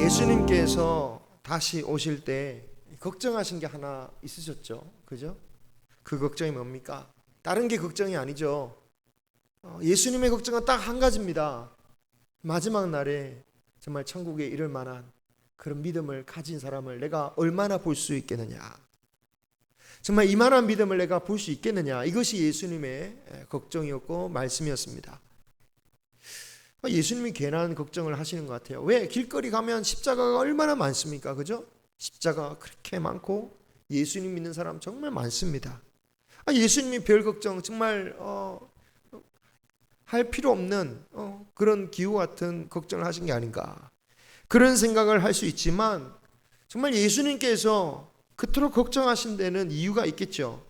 예수님께서 다시 오실 때 걱정하신 게 하나 있으셨죠? 그죠? 그 걱정이 뭡니까? 다른 게 걱정이 아니죠. 예수님의 걱정은 딱 한 가지입니다. 마지막 날에 정말 천국에 이를 만한 그런 믿음을 가진 사람을 내가 얼마나 볼 수 있겠느냐, 정말 이만한 믿음을 내가 볼 수 있겠느냐, 이것이 예수님의 걱정이었고 말씀이었습니다. 예수님이 괜한 걱정을 하시는 것 같아요. 왜? 길거리 가면 십자가가 얼마나 많습니까? 그죠? 십자가가 그렇게 많고 예수님 믿는 사람 정말 많습니다. 예수님이 별 걱정 정말 할 필요 없는 그런 기후 같은 걱정을 하신 게 아닌가, 그런 생각을 할 수 있지만 정말 예수님께서 그토록 걱정하신 데는 이유가 있겠죠.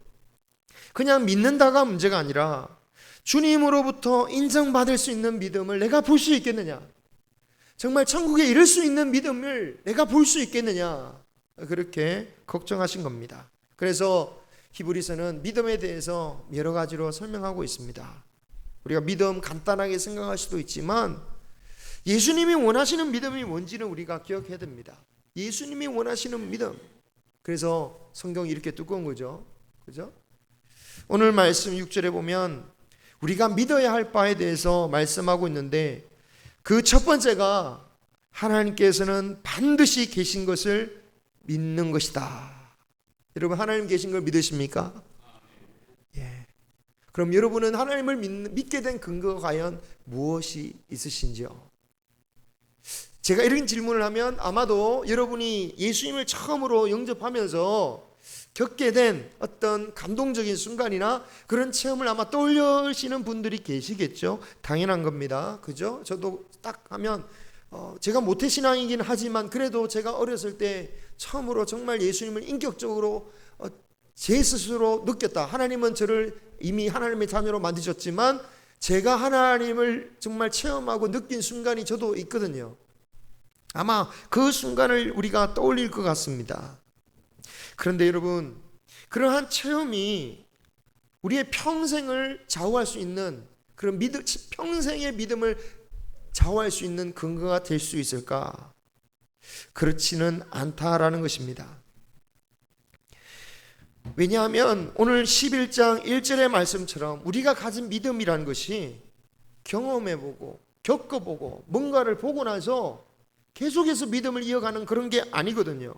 그냥 믿는다가 문제가 아니라 주님으로부터 인정받을 수 있는 믿음을 내가 볼 수 있겠느냐, 정말 천국에 이를 수 있는 믿음을 내가 볼 수 있겠느냐, 그렇게 걱정하신 겁니다. 그래서 히브리서는 믿음에 대해서 여러 가지로 설명하고 있습니다. 우리가 믿음 간단하게 생각할 수도 있지만 예수님이 원하시는 믿음이 뭔지는 우리가 기억해야 됩니다. 예수님이 원하시는 믿음. 그래서 성경이 이렇게 두꺼운 거죠. 그죠? 오늘 말씀 6절에 보면 우리가 믿어야 할 바에 대해서 말씀하고 있는데 그 첫 번째가 하나님께서는 반드시 계신 것을 믿는 것이다. 여러분, 하나님 계신 걸 믿으십니까? 예. 그럼 여러분은 하나님을 믿게 된 근거가 과연 무엇이 있으신지요? 제가 이런 질문을 하면 아마도 여러분이 예수님을 처음으로 영접하면서 겪게 된 어떤 감동적인 순간이나 그런 체험을 아마 떠올리시는 분들이 계시겠죠. 당연한 겁니다. 그죠? 저도 딱 하면 제가 모태신앙이긴 하지만 그래도 제가 어렸을 때 처음으로 정말 예수님을 인격적으로 제 스스로 느꼈다. 하나님은 저를 이미 하나님의 자녀로 만드셨지만 제가 하나님을 정말 체험하고 느낀 순간이 저도 있거든요. 아마 그 순간을 우리가 떠올릴 것 같습니다. 그런데 여러분, 그러한 체험이 우리의 평생을 좌우할 수 있는 그런 평생의 믿음을 좌우할 수 있는 근거가 될 수 있을까? 그렇지는 않다라는 것입니다. 왜냐하면 오늘 11장 1절의 말씀처럼 우리가 가진 믿음이라는 것이 경험해보고 겪어보고 뭔가를 보고 나서 계속해서 믿음을 이어가는 그런 게 아니거든요.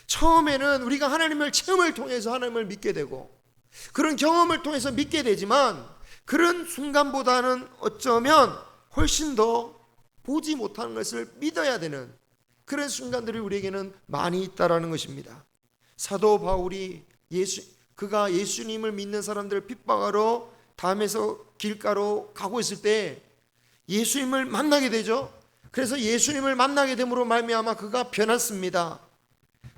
처음에는 우리가 하나님을 체험을 통해서 하나님을 믿게 되고 그런 경험을 통해서 믿게 되지만 그런 순간보다는 어쩌면 훨씬 더 보지 못하는 것을 믿어야 되는 그런 순간들이 우리에게는 많이 있다라는 것입니다. 사도 바울이 그가 예수님을 믿는 사람들을 핍박하러 담에서 길가로 가고 있을 때 예수님을 만나게 되죠. 그래서 예수님을 만나게 됨으로 말미암아 그가 변했습니다.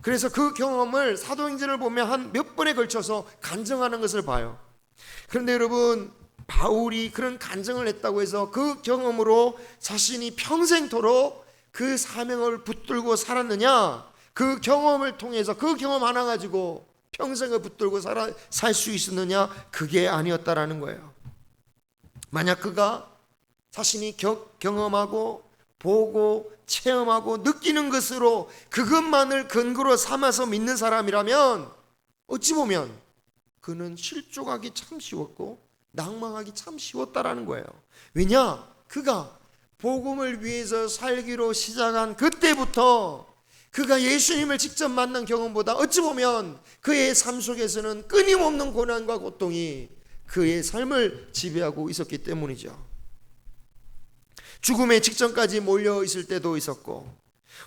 그래서 그 경험을 사도행전을 보면 한 몇 번에 걸쳐서 간증하는 것을 봐요. 그런데 여러분, 바울이 그런 간증을 했다고 해서 그 경험으로 자신이 평생토록 그 사명을 붙들고 살았느냐? 그 경험을 통해서 그 경험 하나 가지고 평생을 붙들고 살 수 있었느냐? 그게 아니었다라는 거예요. 만약 그가 자신이 경험하고 보고 체험하고 느끼는 것으로 그것만을 근거로 삼아서 믿는 사람이라면 어찌 보면 그는 실족하기 참 쉬웠고 낭망하기 참 쉬웠다라는 거예요. 왜냐? 그가 복음을 위해서 살기로 시작한 그때부터 그가 예수님을 직접 만난 경험보다 어찌 보면 그의 삶 속에서는 끊임없는 고난과 고통이 그의 삶을 지배하고 있었기 때문이죠. 죽음의 직전까지 몰려 있을 때도 있었고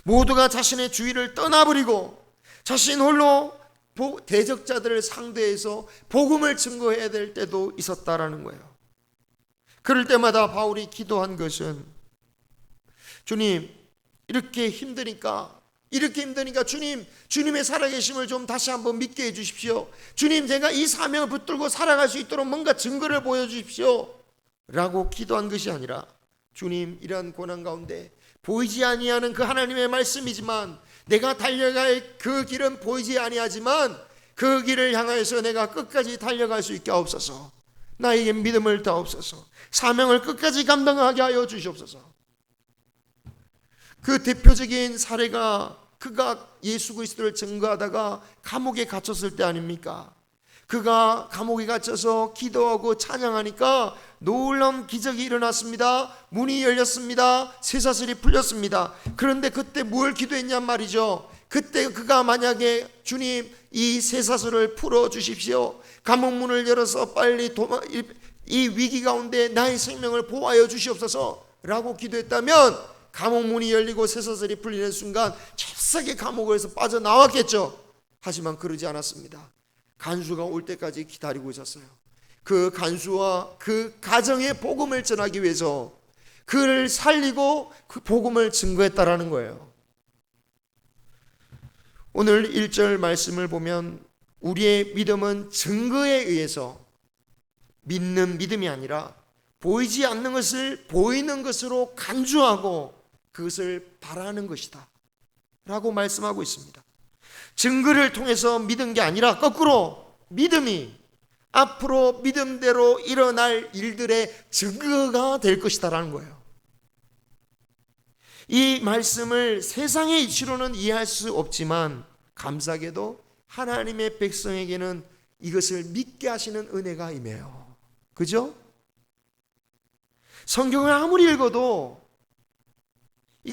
모두가 자신의 주위를 떠나버리고 자신 홀로 대적자들을 상대해서 복음을 증거해야 될 때도 있었다라는 거예요. 그럴 때마다 바울이 기도한 것은 주님, 이렇게 힘드니까 주님의 살아계심을 좀 다시 한번 믿게 해주십시오. 주님, 제가 이 사명을 붙들고 살아갈 수 있도록 뭔가 증거를 보여주십시오 라고 기도한 것이 아니라 주님, 이러한 고난 가운데 보이지 아니하는 그 하나님의 말씀이지만 내가 달려갈 그 길은 보이지 아니하지만 그 길을 향하여서 내가 끝까지 달려갈 수 있게 하옵소서. 나에게 믿음을 다옵소서. 사명을 끝까지 감당하게 하여 주시옵소서. 그 대표적인 사례가 그가 예수 그리스도를 증거하다가 감옥에 갇혔을 때 아닙니까? 그가 감옥에 갇혀서 기도하고 찬양하니까 놀라운 기적이 일어났습니다. 문이 열렸습니다. 쇠사슬이 풀렸습니다. 그런데 그때 뭘 기도했냔 말이죠. 그때 그가 만약에 주님 이 쇠사슬을 풀어주십시오, 감옥문을 열어서 빨리 이 위기 가운데 나의 생명을 보호하여 주시옵소서 라고 기도했다면 감옥문이 열리고 쇠사슬이 풀리는 순간 잽싸게 감옥에서 빠져나왔겠죠. 하지만 그러지 않았습니다. 간수가 올 때까지 기다리고 있었어요. 그 간수와 그 가정의 복음을 전하기 위해서 그를 살리고 그 복음을 증거했다라는 거예요. 오늘 1절 말씀을 보면 우리의 믿음은 증거에 의해서 믿는 믿음이 아니라 보이지 않는 것을 보이는 것으로 간주하고 그것을 바라는 것이다 라고 말씀하고 있습니다. 증거를 통해서 믿은 게 아니라 거꾸로 믿음이 앞으로 믿음대로 일어날 일들의 증거가 될 것이다 라는 거예요. 이 말씀을 세상의 이치로는 이해할 수 없지만 감사하게도 하나님의 백성에게는 이것을 믿게 하시는 은혜가 임해요. 그죠? 성경을 아무리 읽어도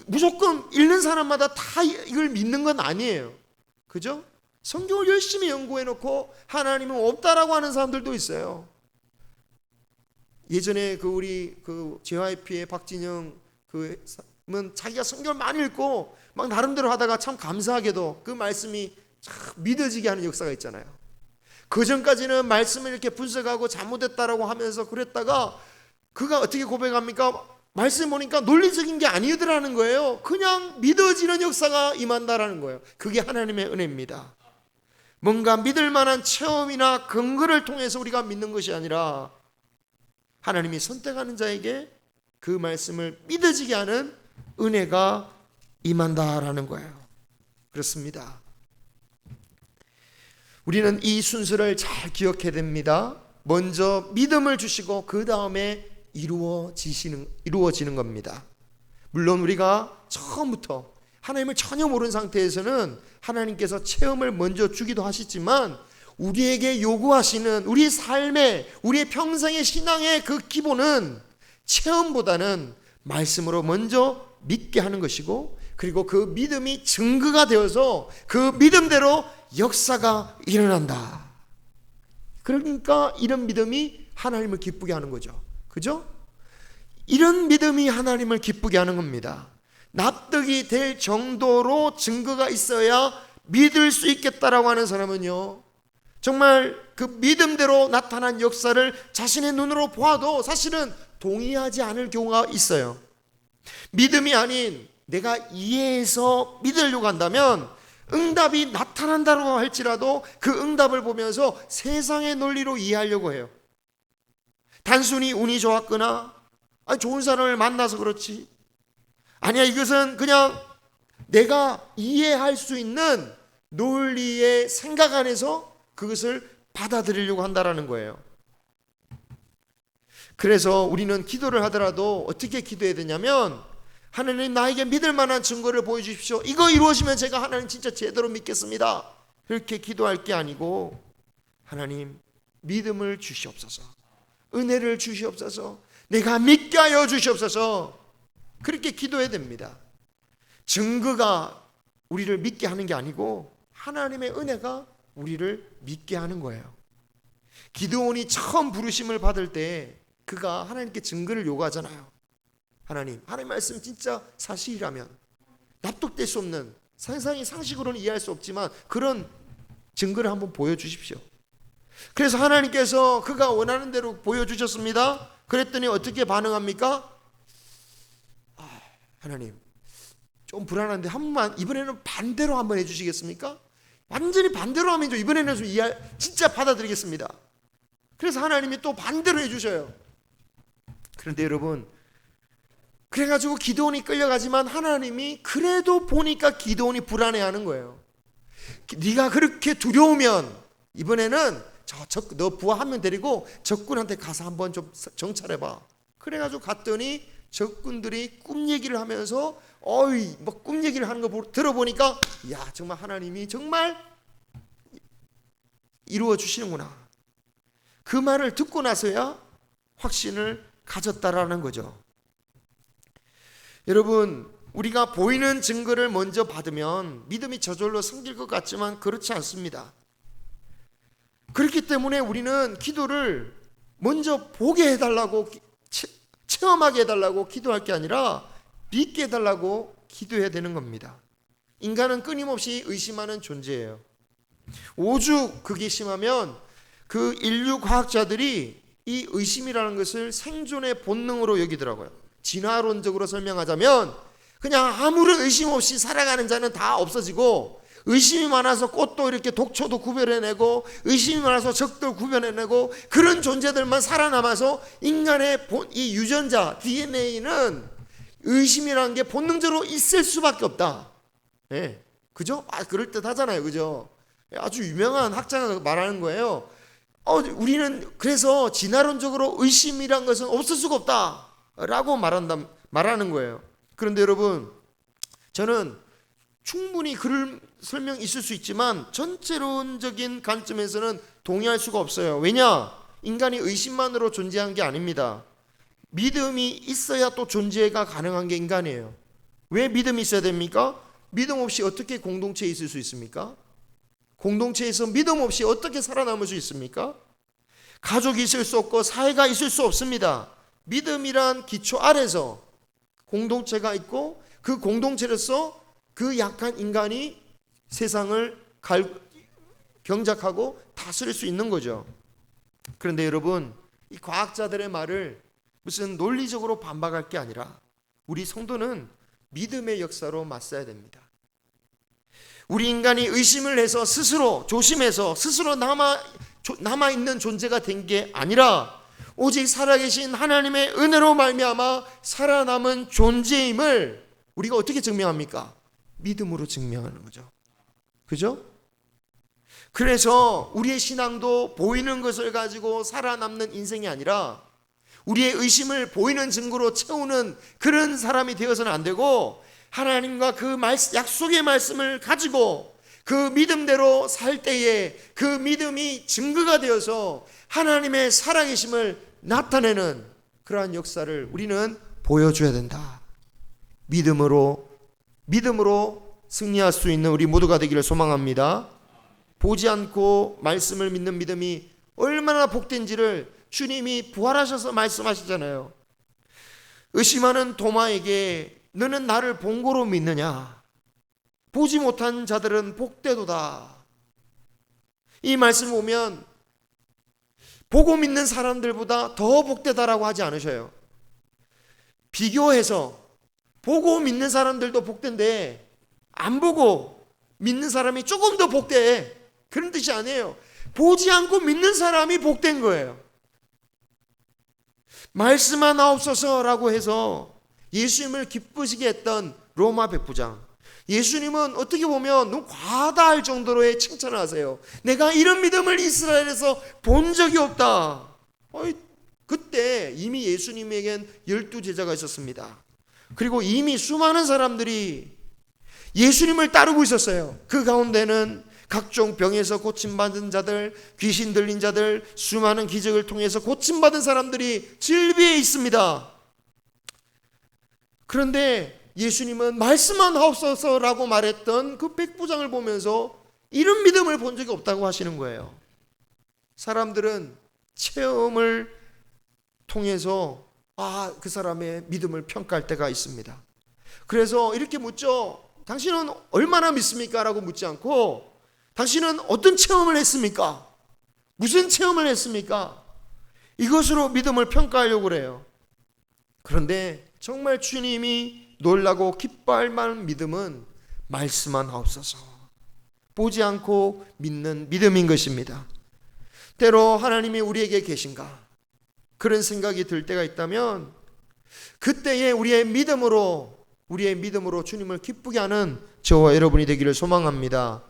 무조건 읽는 사람마다 다 이걸 믿는 건 아니에요. 그죠? 성경을 열심히 연구해 놓고 하나님은 없다라고 하는 사람들도 있어요. 예전에 우리 JYP의 박진영 은 자기가 성경을 많이 읽고 막 나름대로 하다가 참 감사하게도 그 말씀이 참 믿어지게 하는 역사가 있잖아요. 그 전까지는 말씀을 이렇게 분석하고 잘못했다라고 하면서 그랬다가 그가 어떻게 고백합니까? 말씀 보니까 논리적인 게 아니더라는 거예요. 그냥 믿어지는 역사가 임한다라는 거예요. 그게 하나님의 은혜입니다. 뭔가 믿을 만한 체험이나 근거를 통해서 우리가 믿는 것이 아니라 하나님이 선택하는 자에게 그 말씀을 믿어지게 하는 은혜가 임한다라는 거예요. 그렇습니다. 우리는 이 순서를 잘 기억해야 됩니다. 먼저 믿음을 주시고 그 다음에 이루어지는 겁니다. 물론 우리가 처음부터 하나님을 전혀 모르는 상태에서는 하나님께서 체험을 먼저 주기도 하시지만 우리에게 요구하시는 우리 삶의 우리의 평생의 신앙의 그 기본은 체험보다는 말씀으로 먼저 믿게 하는 것이고 그리고 그 믿음이 증거가 되어서 그 믿음대로 역사가 일어난다. 그러니까 이런 믿음이 하나님을 기쁘게 하는 거죠. 그죠? 이런 믿음이 하나님을 기쁘게 하는 겁니다. 납득이 될 정도로 증거가 있어야 믿을 수 있겠다라고 하는 사람은요, 정말 그 믿음대로 나타난 역사를 자신의 눈으로 보아도 사실은 동의하지 않을 경우가 있어요. 믿음이 아닌 내가 이해해서 믿으려고 한다면 응답이 나타난다고 할지라도 그 응답을 보면서 세상의 논리로 이해하려고 해요. 단순히 운이 좋았거나 좋은 사람을 만나서 그렇지, 아니야 이것은 그냥 내가 이해할 수 있는 논리의 생각 안에서 그것을 받아들이려고 한다라는 거예요. 그래서 우리는 기도를 하더라도 어떻게 기도해야 되냐면, 하나님 나에게 믿을 만한 증거를 보여주십시오. 이거 이루어지면 제가 하나님 진짜 제대로 믿겠습니다. 그렇게 기도할 게 아니고, 하나님 믿음을 주시옵소서, 은혜를 주시옵소서, 내가 믿게 하여 주시옵소서, 그렇게 기도해야 됩니다. 증거가 우리를 믿게 하는 게 아니고 하나님의 은혜가 우리를 믿게 하는 거예요. 기드온이 처음 부르심을 받을 때 그가 하나님께 증거를 요구하잖아요. 하나님 말씀 진짜 사실이라면, 납득될 수 없는, 세상의 상식으로는 이해할 수 없지만 그런 증거를 한번 보여주십시오. 그래서 하나님께서 그가 원하는 대로 보여주셨습니다. 그랬더니 어떻게 반응합니까? 하나님 좀 불안한데 한 번만 이번에는 반대로 한번 해주시겠습니까? 완전히 반대로 하면 이번에는 좀 진짜 받아들이겠습니다. 그래서 하나님이 또 반대로 해주셔요. 그런데 여러분, 그래가지고 기드온이 끌려가지만 하나님이 그래도 보니까 기드온이 불안해하는 거예요. 네가 그렇게 두려우면 이번에는 너 부하 한 명 데리고 적군한테 가서 한번 좀 정찰해봐. 그래가지고 갔더니 적군들이 꿈 얘기를 하면서 뭐 꿈 얘기를 하는 거 들어보니까 야, 정말 하나님이 정말 이루어 주시는구나. 그 말을 듣고 나서야 확신을 가졌다라는 거죠. 여러분, 우리가 보이는 증거를 먼저 받으면 믿음이 저절로 생길 것 같지만 그렇지 않습니다. 그렇기 때문에 우리는 기도를 먼저 보게 해달라고, 체험하게 해달라고 기도할 게 아니라 믿게 해달라고 기도해야 되는 겁니다. 인간은 끊임없이 의심하는 존재예요. 오죽 그게 심하면 그 인류 과학자들이 이 의심이라는 것을 생존의 본능으로 여기더라고요. 진화론적으로 설명하자면 그냥 아무런 의심 없이 살아가는 자는 다 없어지고, 의심이 많아서 꽃도 이렇게 독초도 구별해내고, 의심이 많아서 적도 구별해내고, 그런 존재들만 살아남아서 인간의 이 유전자 DNA는 의심이라는 게 본능적으로 있을 수밖에 없다. 네. 그죠? 그럴듯하잖아요. 그죠? 아주 유명한 학자가 말하는 거예요. 우리는 그래서 진화론적으로 의심이란 것은 없을 수가 없다 라고 말하는 거예요. 그런데 여러분, 저는 충분히 그럴 설명이 있을 수 있지만 전체론적인 관점에서는 동의할 수가 없어요. 왜냐? 인간이 의심만으로 존재한 게 아닙니다. 믿음이 있어야 또 존재가 가능한 게 인간이에요. 왜 믿음이 있어야 됩니까? 믿음 없이 어떻게 공동체에 있을 수 있습니까? 공동체에서 믿음 없이 어떻게 살아남을 수 있습니까? 가족이 있을 수 없고 사회가 있을 수 없습니다. 믿음이란 기초 아래서 공동체가 있고, 그 공동체로서 그 약한 인간이 세상을 경작하고 다스릴 수 있는 거죠. 그런데 여러분, 이 과학자들의 말을 무슨 논리적으로 반박할 게 아니라 우리 성도는 믿음의 역사로 맞서야 됩니다. 우리 인간이 의심을 해서 스스로 조심해서 스스로 남아있는 존재가 된 게 아니라 오직 살아계신 하나님의 은혜로 말미암아 살아남은 존재임을 우리가 어떻게 증명합니까? 믿음으로 증명하는 거죠. 그죠? 그래서 우리의 신앙도 보이는 것을 가지고 살아남는 인생이 아니라 우리의 의심을 보이는 증거로 채우는 그런 사람이 되어서는 안 되고, 하나님과 그 약속의 말씀을 가지고 그 믿음대로 살 때에 그 믿음이 증거가 되어서 하나님의 살아계심을 나타내는 그러한 역사를 우리는 보여줘야 된다. 믿음으로 승리할 수 있는 우리 모두가 되기를 소망합니다. 보지 않고 말씀을 믿는 믿음이 얼마나 복된지를 주님이 부활하셔서 말씀하시잖아요. 의심하는 도마에게 너는 나를 본고로 믿느냐? 보지 못한 자들은 복되도다. 이 말씀 보면 보고 믿는 사람들보다 더 복되다라고 하지 않으셔요. 비교해서 보고 믿는 사람들도 복된데 안 보고 믿는 사람이 조금 더 복돼, 그런 뜻이 아니에요. 보지 않고 믿는 사람이 복된 거예요. 말씀하옵소서라고 해서 예수님을 기쁘시게 했던 로마 백부장, 예수님은 어떻게 보면 너무 과다할 정도로의 칭찬을 하세요. 내가 이런 믿음을 이스라엘에서 본 적이 없다. 그때 이미 예수님에겐 12제자가 있었습니다. 그리고 이미 수많은 사람들이 예수님을 따르고 있었어요. 그 가운데는 각종 병에서 고침받은 자들, 귀신 들린 자들, 수많은 기적을 통해서 고침받은 사람들이 질비해 있습니다. 그런데 예수님은 말씀만 하옵소서라고 말했던 그 백부장을 보면서 이런 믿음을 본 적이 없다고 하시는 거예요. 사람들은 체험을 통해서 그 사람의 믿음을 평가할 때가 있습니다. 그래서 이렇게 묻죠. 당신은 얼마나 믿습니까? 라고 묻지 않고 당신은 어떤 체험을 했습니까? 무슨 체험을 했습니까? 이것으로 믿음을 평가하려고 그래요. 그런데 정말 주님이 놀라고 기뻐할 만한 믿음은 말씀만 하옵소서, 보지 않고 믿는 믿음인 것입니다. 때로 하나님이 우리에게 계신가 그런 생각이 들 때가 있다면 그때에 우리의 믿음으로 주님을 기쁘게 하는 저와 여러분이 되기를 소망합니다.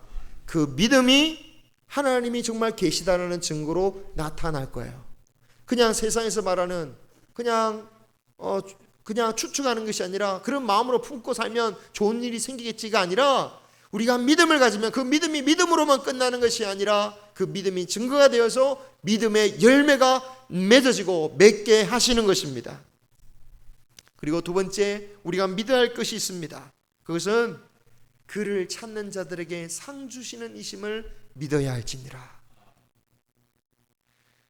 그 믿음이 하나님이 정말 계시다는 증거로 나타날 거예요. 그냥 세상에서 말하는 그냥 그냥 추측하는 것이 아니라 그런 마음으로 품고 살면 좋은 일이 생기겠지가 아니라 우리가 믿음을 가지면 그 믿음이 믿음으로만 끝나는 것이 아니라 그 믿음이 증거가 되어서 믿음의 열매가 맺어지고 맺게 하시는 것입니다. 그리고 두 번째, 우리가 믿어야 할 것이 있습니다. 그것은 그를 찾는 자들에게 상 주시는 이심을 믿어야 할지니라.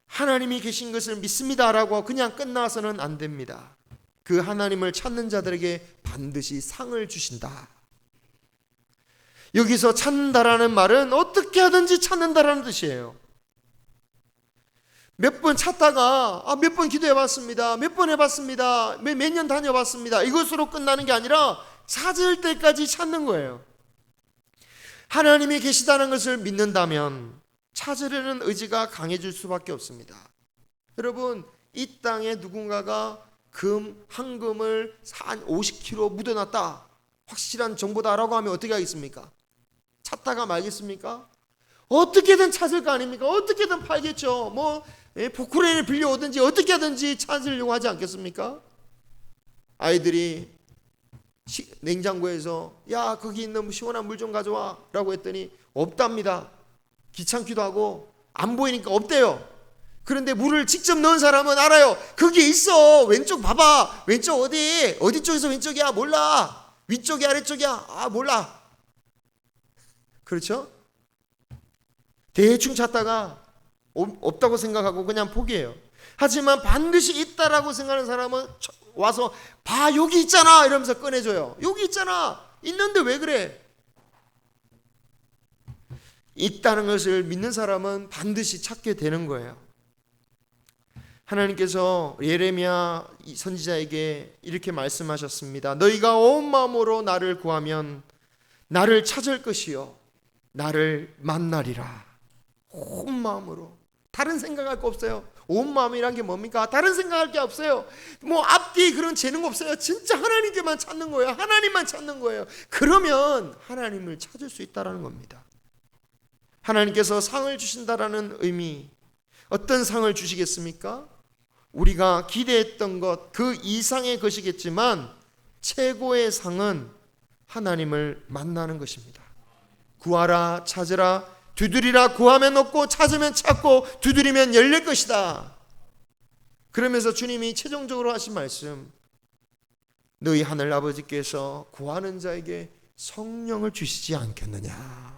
하나님이 계신 것을 믿습니다라고 그냥 끝나서는 안 됩니다. 그 하나님을 찾는 자들에게 반드시 상을 주신다. 여기서 찾는다라는 말은 어떻게 하든지 찾는다라는 뜻이에요. 몇 번 찾다가 몇 번 기도해봤습니다, 몇 번 해봤습니다, 몇 년 다녀봤습니다, 이것으로 끝나는 게 아니라 찾을 때까지 찾는 거예요. 하나님이 계시다는 것을 믿는다면 찾으려는 의지가 강해질 수밖에 없습니다. 여러분, 이 땅에 누군가가 한 금을 한 50kg 묻어놨다, 확실한 정보다라고 하면 어떻게 하겠습니까? 찾다가 말겠습니까? 어떻게든 찾을 거 아닙니까? 어떻게든 팔겠죠. 포크레인을 빌려오든지 어떻게 하든지 찾으려고 하지 않겠습니까? 아이들이 냉장고에서 야, 거기 있는 시원한 물 좀 가져와 라고 했더니 없답니다. 귀찮기도 하고 안 보이니까 없대요. 그런데 물을 직접 넣은 사람은 알아요. 거기 있어. 왼쪽 봐봐. 왼쪽 어디 쪽에서 왼쪽이야? 몰라. 위쪽이 아래쪽이야? 몰라. 그렇죠? 대충 찾다가 없다고 생각하고 그냥 포기해요. 하지만 반드시 있다라고 생각하는 사람은 와서 봐, 여기 있잖아 이러면서 꺼내줘요. 여기 있잖아. 있는데 왜 그래? 있다는 것을 믿는 사람은 반드시 찾게 되는 거예요. 하나님께서 예레미야 선지자에게 이렇게 말씀하셨습니다. 너희가 온 마음으로 나를 구하면 나를 찾을 것이요 나를 만나리라. 온 마음으로. 다른 생각할 거 없어요. 온 마음이란 게 뭡니까? 다른 생각할 게 없어요. 앞뒤 그런 재능 없어요. 진짜 하나님께만 찾는 거예요. 하나님만 찾는 거예요. 그러면 하나님을 찾을 수 있다는 겁니다. 하나님께서 상을 주신다라는 의미, 어떤 상을 주시겠습니까? 우리가 기대했던 것 그 이상의 것이겠지만 최고의 상은 하나님을 만나는 것입니다. 구하라, 찾으라, 두드리라, 구하면 얻고 찾으면 찾고 두드리면 열릴 것이다. 그러면서 주님이 최종적으로 하신 말씀, 너희 하늘 아버지께서 구하는 자에게 성령을 주시지 않겠느냐.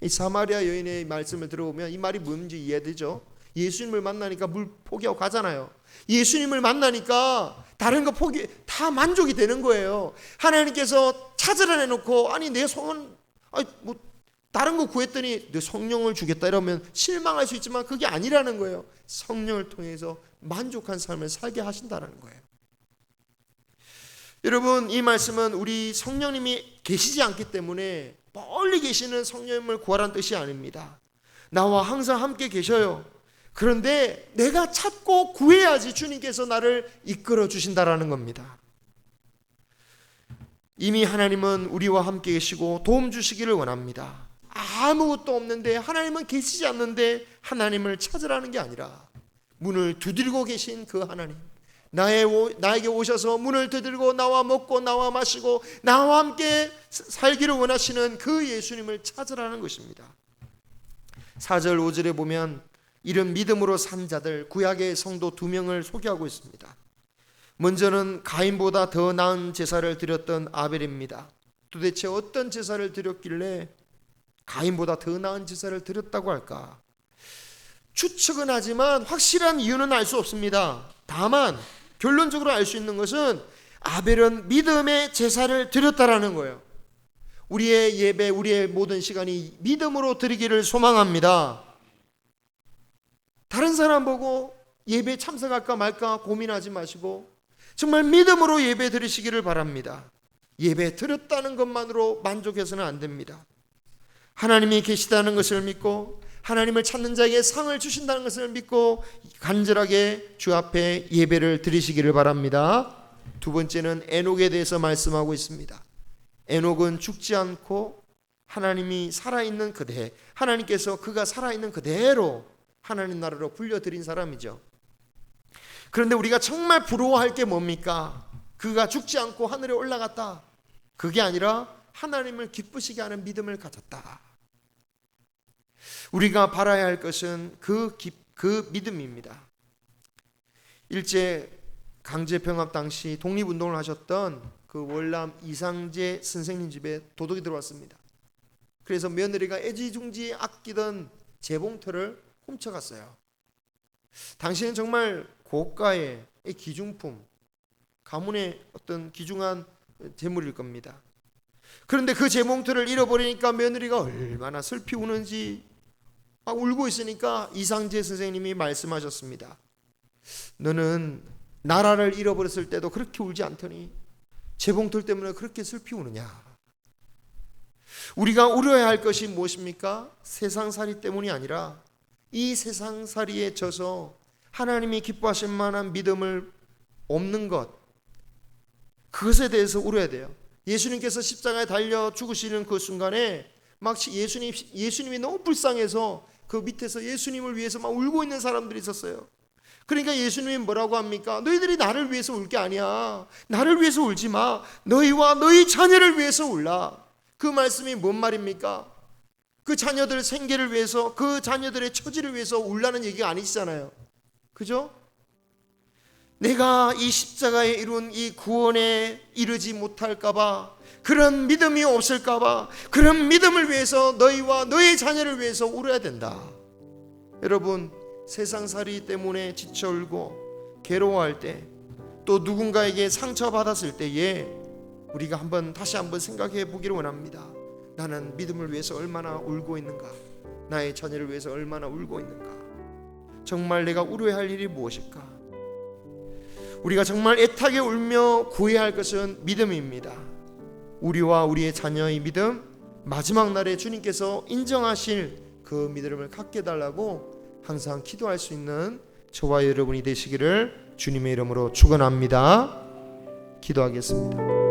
이 사마리아 여인의 말씀을 들어보면 이 말이 뭔지 이해되죠? 예수님을 만나니까 물 포기하고 가잖아요. 예수님을 만나니까 다른 거 포기 다 만족이 되는 거예요. 하나님께서 찾으라 해놓고 내 소원 다른 거 구했더니 내 성령을 주겠다 이러면 실망할 수 있지만 그게 아니라는 거예요. 성령을 통해서 만족한 삶을 살게 하신다는 거예요. 여러분, 이 말씀은 우리 성령님이 계시지 않기 때문에 멀리 계시는 성령님을 구하라는 뜻이 아닙니다. 나와 항상 함께 계셔요. 그런데 내가 찾고 구해야지 주님께서 나를 이끌어 주신다라는 겁니다. 이미 하나님은 우리와 함께 계시고 도움 주시기를 원합니다. 아무것도 없는데, 하나님은 계시지 않는데 하나님을 찾으라는 게 아니라 문을 두드리고 계신 그 하나님, 나에게 오셔서 문을 두드리고 나와 먹고 나와 마시고 나와 함께 살기를 원하시는 그 예수님을 찾으라는 것입니다. 4절 5절에 보면 이런 믿음으로 산 자들, 구약의 성도 2명을 소개하고 있습니다. 먼저는 가인보다 더 나은 제사를 드렸던 아벨입니다. 도대체 어떤 제사를 드렸길래 가인보다 더 나은 제사를 드렸다고 할까? 추측은 하지만 확실한 이유는 알 수 없습니다. 다만 결론적으로 알 수 있는 것은 아벨은 믿음의 제사를 드렸다라는 거예요. 우리의 예배, 우리의 모든 시간이 믿음으로 드리기를 소망합니다. 다른 사람 보고 예배 참석할까 말까 고민하지 마시고 정말 믿음으로 예배 드리시기를 바랍니다. 예배 드렸다는 것만으로 만족해서는 안 됩니다. 하나님이 계시다는 것을 믿고 하나님을 찾는 자에게 상을 주신다는 것을 믿고 간절하게 주 앞에 예배를 드리시기를 바랍니다. 두 번째는 에녹에 대해서 말씀하고 있습니다. 에녹은 죽지 않고 하나님이 살아있는 그대, 하나님께서 그가 살아있는 그대로 하나님 나라로 불려드린 사람이죠. 그런데 우리가 정말 부러워할 게 뭡니까? 그가 죽지 않고 하늘에 올라갔다. 그게 아니라 하나님을 기쁘시게 하는 믿음을 가졌다. 우리가 바라야 할 것은 그 믿음입니다. 일제 강제병합 당시 독립운동을 하셨던 그 월남 이상재 선생님 집에 도둑이 들어왔습니다. 그래서 며느리가 애지중지 아끼던 재봉틀을 훔쳐갔어요. 당시에는 정말 고가의 기중품, 가문의 어떤 귀중한 재물일 겁니다. 그런데 그 재봉틀을 잃어버리니까 며느리가 얼마나 슬피 우는지 막 울고 있으니까 이상재 선생님이 말씀하셨습니다. 너는 나라를 잃어버렸을 때도 그렇게 울지 않더니 재봉틀 때문에 그렇게 슬피 우느냐. 우리가 울어야 할 것이 무엇입니까? 세상살이 때문이 아니라 이 세상살이에 져서 하나님이 기뻐하실 만한 믿음을 없는 것, 그것에 대해서 울어야 돼요. 예수님께서 십자가에 달려 죽으시는 그 순간에 막 예수님이 너무 불쌍해서 그 밑에서 예수님을 위해서 막 울고 있는 사람들이 있었어요. 그러니까 예수님이 뭐라고 합니까? 너희들이 나를 위해서 울 게 아니야. 나를 위해서 울지 마. 너희와 너희 자녀를 위해서 울라. 그 말씀이 뭔 말입니까? 그 자녀들 생계를 위해서, 그 자녀들의 처지를 위해서 울라는 얘기가 아니시잖아요. 그죠? 내가 이 십자가에 이룬 이 구원에 이르지 못할까봐, 그런 믿음이 없을까봐, 그런 믿음을 위해서 너희와 너희 자녀를 위해서 울어야 된다. 여러분, 세상살이 때문에 지쳐 울고 괴로워할 때, 또 누군가에게 상처받았을 때에 우리가 다시 한번 생각해 보기를 원합니다. 나는 믿음을 위해서 얼마나 울고 있는가? 나의 자녀를 위해서 얼마나 울고 있는가? 정말 내가 울어야 할 일이 무엇일까? 우리가 정말 애타게 울며 구해야 할 것은 믿음입니다. 우리와 우리의 자녀의 믿음, 마지막 날에 주님께서 인정하실 그 믿음을 갖게 해달라고 항상 기도할 수 있는 저와 여러분이 되시기를 주님의 이름으로 축원합니다. 기도하겠습니다.